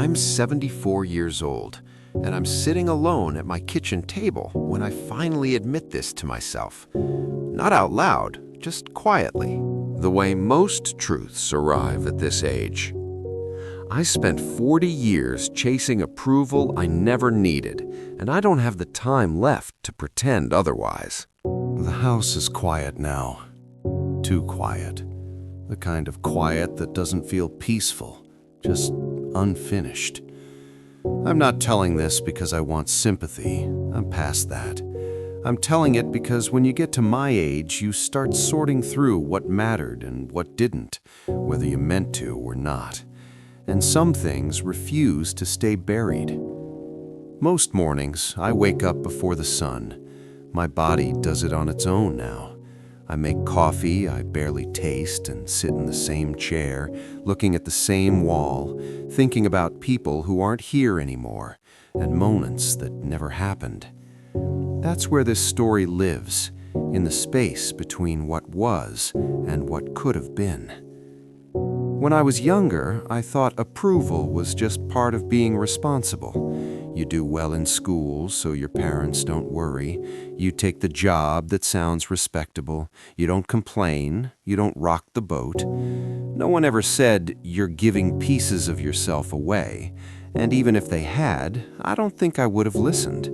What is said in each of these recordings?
I'm 74 years old, and I'm sitting alone at my kitchen table when I finally admit this to myself. Not out loud, just quietly, the way most truths arrive at this age. I spent 40 years chasing approval I never needed, and I don't have the time left to pretend otherwise. The house is quiet now. Too quiet. The kind of quiet that doesn't feel peaceful, just unfinished. I'm not telling this because I want sympathy. I'm past that. I'm telling it because when you get to my age, you start sorting through what mattered and what didn't, whether you meant to or not. And some things refuse to stay buried. Most mornings, I wake up before the sun. My body does it on its own now. I make coffee I barely taste and sit in the same chair, looking at the same wall, thinking about people who aren't here anymore, and moments that never happened. That's where this story lives, in the space between what was and what could have been. When I was younger, I thought approval was just part of being responsible. You do well in school so your parents don't worry. You take the job that sounds respectable. You don't complain. You don't rock the boat. No one ever said you're giving pieces of yourself away. And even if they had, I don't think I would have listened.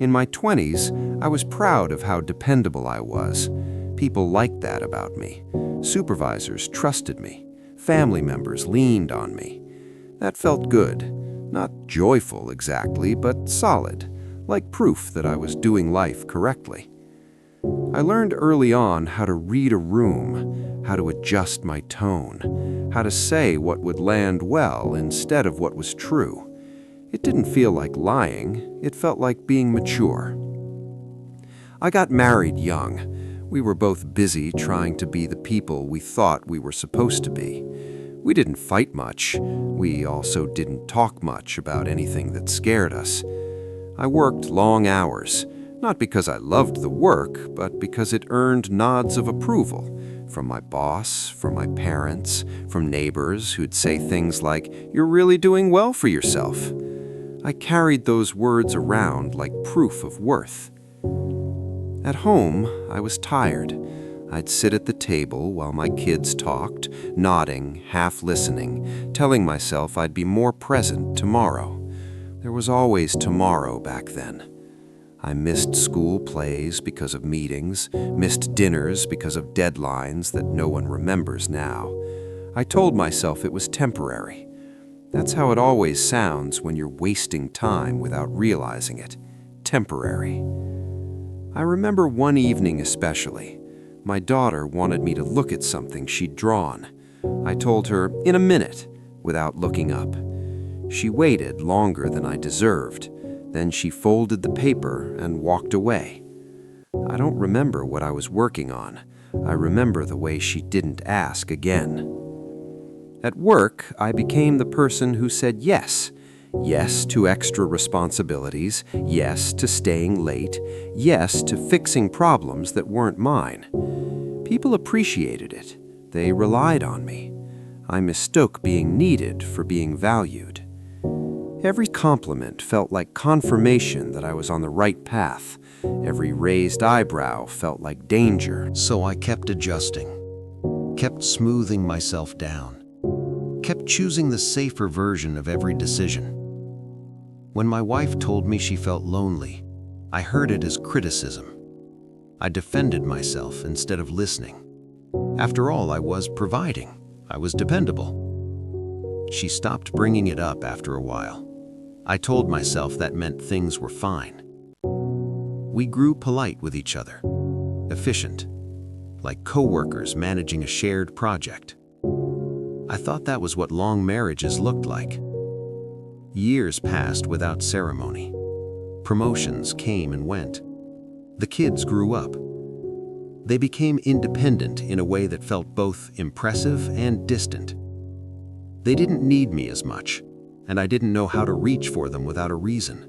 In my 20s, I was proud of how dependable I was. People liked that about me. Supervisors trusted me. Family members leaned on me. That felt good. Not joyful exactly, but solid, like proof that I was doing life correctly. I learned early on how to read a room, how to adjust my tone, how to say what would land well instead of what was true. It didn't feel like lying, it felt like being mature. I got married young. We were both busy trying to be the people we thought we were supposed to be. We didn't fight much. We also didn't talk much about anything that scared us. I worked long hours, not because I loved the work, but because it earned nods of approval from my boss, from my parents, from neighbors who'd say things like, "You're really doing well for yourself." I carried those words around like proof of worth. At home, I was tired. I'd sit at the table while my kids talked, nodding, half listening, telling myself I'd be more present tomorrow. There was always tomorrow back then. I missed school plays because of meetings, missed dinners because of deadlines that no one remembers now. I told myself it was temporary. That's how it always sounds when you're wasting time without realizing it. Temporary. I remember one evening especially. My daughter wanted me to look at something she'd drawn. I told her, "In a minute," without looking up. She waited longer than I deserved. Then she folded the paper and walked away. I don't remember what I was working on. I remember the way she didn't ask again. At work, I became the person who said yes. Yes to extra responsibilities, yes to staying late, yes to fixing problems that weren't mine. People appreciated it. They relied on me. I mistook being needed for being valued. Every compliment felt like confirmation that I was on the right path. Every raised eyebrow felt like danger. So I kept adjusting, kept smoothing myself down, kept choosing the safer version of every decision. When my wife told me she felt lonely, I heard it as criticism. I defended myself instead of listening. After all, I was providing. I was dependable. She stopped bringing it up after a while. I told myself that meant things were fine. We grew polite with each other, efficient, like co-workers managing a shared project. I thought that was what long marriages looked like. Years passed without ceremony. Promotions came and went. The kids grew up. They became independent in a way that felt both impressive and distant. They didn't need me as much, and I didn't know how to reach for them without a reason.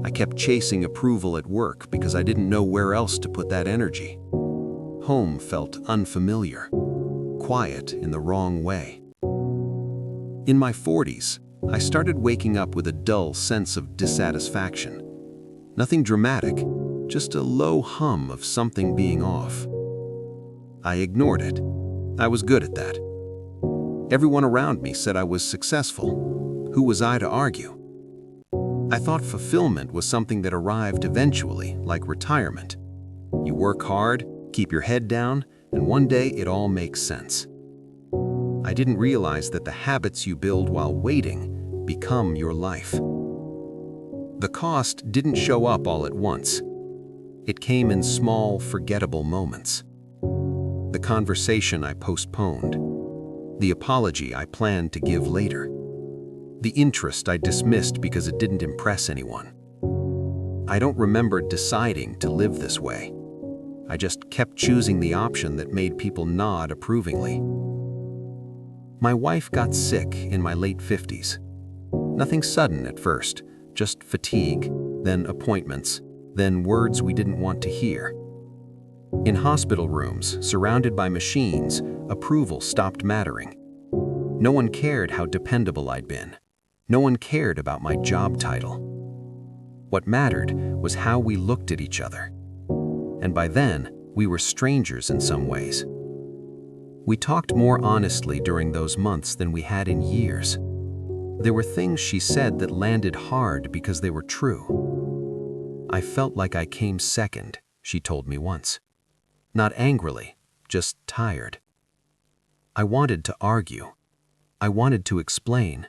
I kept chasing approval at work because I didn't know where else to put that energy. Home felt unfamiliar, quiet in the wrong way. In my 40s, I started waking up with a dull sense of dissatisfaction. Nothing dramatic, just a low hum of something being off. I ignored it. I was good at that. Everyone around me said I was successful. Who was I to argue? I thought fulfillment was something that arrived eventually, like retirement. You work hard, keep your head down, and one day it all makes sense. I didn't realize that the habits you build while waiting become your life. The cost didn't show up all at once. It came in small, forgettable moments. The conversation I postponed. The apology I planned to give later. The interest I dismissed because it didn't impress anyone. I don't remember deciding to live this way. I just kept choosing the option that made people nod approvingly. My wife got sick in my late 50s. Nothing sudden at first, just fatigue, then appointments, then words we didn't want to hear. In hospital rooms, surrounded by machines, approval stopped mattering. No one cared how dependable I'd been. No one cared about my job title. What mattered was how we looked at each other. And by then, we were strangers in some ways. We talked more honestly during those months than we had in years. There were things she said that landed hard because they were true. I felt like I came second, she told me once. Not angrily, just tired. I wanted to argue. I wanted to explain.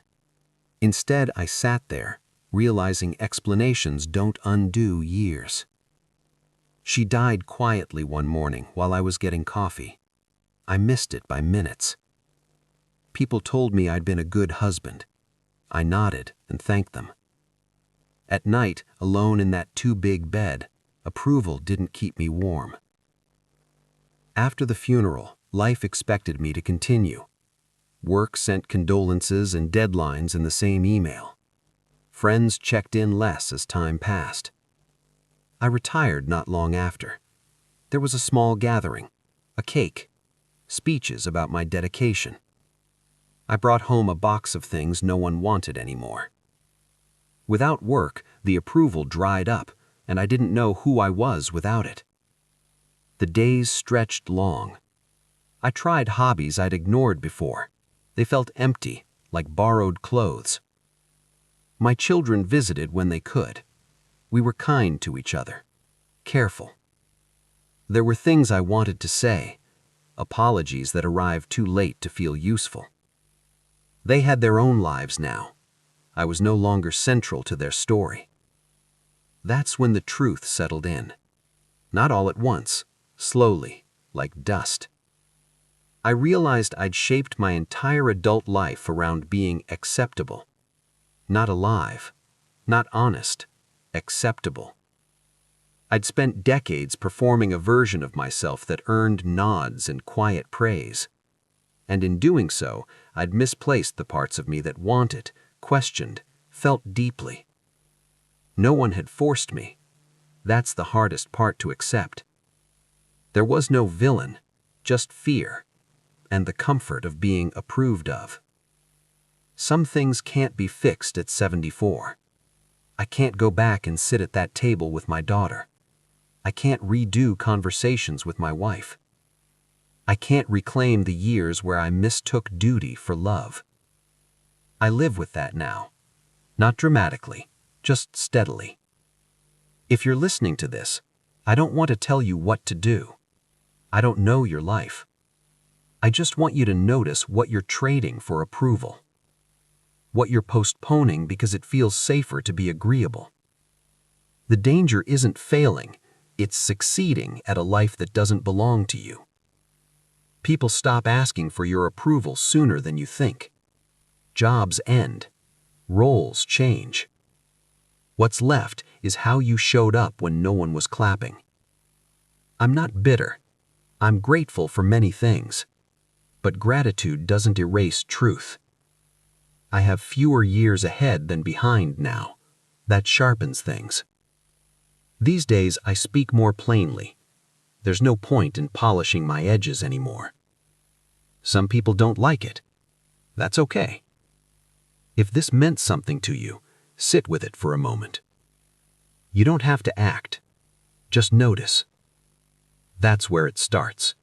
Instead, I sat there, realizing explanations don't undo years. She died quietly one morning while I was getting coffee. I missed it by minutes. People told me I'd been a good husband. I nodded and thanked them. At night, alone in that too-big bed, approval didn't keep me warm. After the funeral, life expected me to continue. Work sent condolences and deadlines in the same email. Friends checked in less as time passed. I retired not long after. There was a small gathering, a cake, speeches about my dedication. I brought home a box of things no one wanted anymore. Without work, the approval dried up, and I didn't know who I was without it. The days stretched long. I tried hobbies I'd ignored before. They felt empty, like borrowed clothes. My children visited when they could. We were kind to each other, careful. There were things I wanted to say, apologies that arrived too late to feel useful. They had their own lives now. I was no longer central to their story. That's when the truth settled in. Not all at once, slowly, like dust. I realized I'd shaped my entire adult life around being acceptable. Not alive, not honest, acceptable. I'd spent decades performing a version of myself that earned nods and quiet praise. And in doing so, I'd misplaced the parts of me that wanted, questioned, felt deeply. No one had forced me. That's the hardest part to accept. There was no villain, just fear, and the comfort of being approved of. Some things can't be fixed at 74. I can't go back and sit at that table with my daughter. I can't redo conversations with my wife. I can't reclaim the years where I mistook duty for love. I live with that now. Not dramatically, just steadily. If you're listening to this, I don't want to tell you what to do. I don't know your life. I just want you to notice what you're trading for approval. What you're postponing because it feels safer to be agreeable. The danger isn't failing, it's succeeding at a life that doesn't belong to you. People stop asking for your approval sooner than you think. Jobs end. Roles change. What's left is how you showed up when no one was clapping. I'm not bitter. I'm grateful for many things. But gratitude doesn't erase truth. I have fewer years ahead than behind now. That sharpens things. These days, I speak more plainly. There's no point in polishing my edges anymore. Some people don't like it. That's okay. If this meant something to you, sit with it for a moment. You don't have to act. Just notice. That's where it starts.